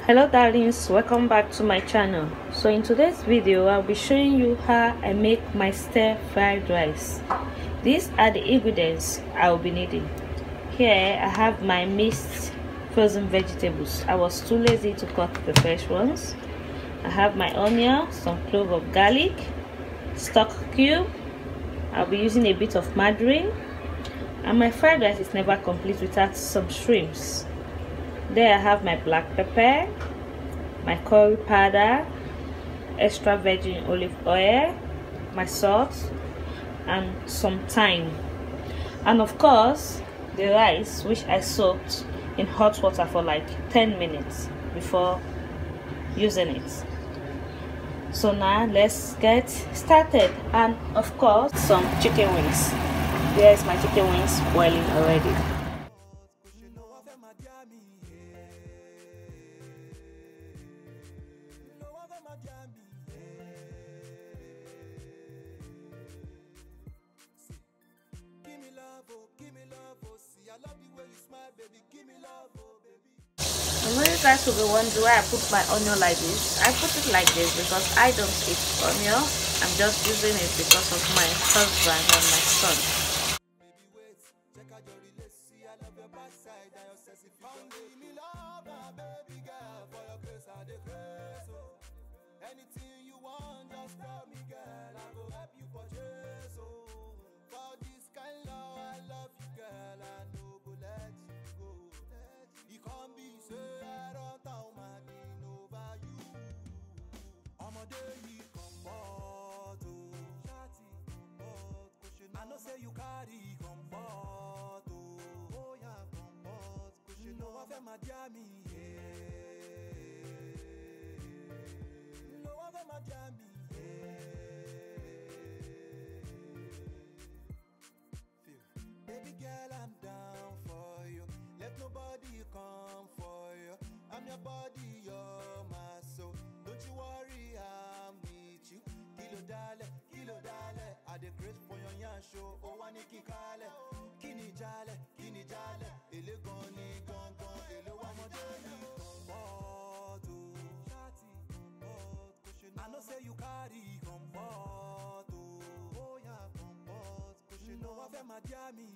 Hello darlings, welcome back to my channel. So in today's video I'll be showing you how I make my stir fried rice. These are the ingredients I will be needing. Here I have my mixed frozen vegetables. I was too lazy to cut the fresh ones. I have my onion, some clove of garlic, stock cube. I'll be using a bit of margarine, and my fried rice is never complete without some shrimps. There I have my black pepper, my curry powder, extra virgin olive oil, my salt, and some thyme, and of course the rice, which I soaked in hot water for like 10 minutes before using it. So now let's get started. And of course some chicken wings. There's my chicken wings boiling already. And when you guys will be wondering why I put my onion like this, I put it like this because I don't eat onion. I'm just using it because of my husband and my son. Anything you want, just tell me, girl. I go help you purchase. For this kind love, I love you, girl. I no go let you go. You can't be say I don't know my being over you. I'm a day comfort, I know say you carry comfort, oh yeah, comfort. You know I've had my jammy, Baby girl, I'm down for you. Let nobody come for you. I'm your body, you're my soul. Don't you worry, I'm with you. Kilo dale, I dey craze for your yan show. Oh, waniki kale, kini jale, ele goni gongon, ele wamodeli comfort. I know say you carry comfort, oh yeah, comfort. You know I've had my jammy,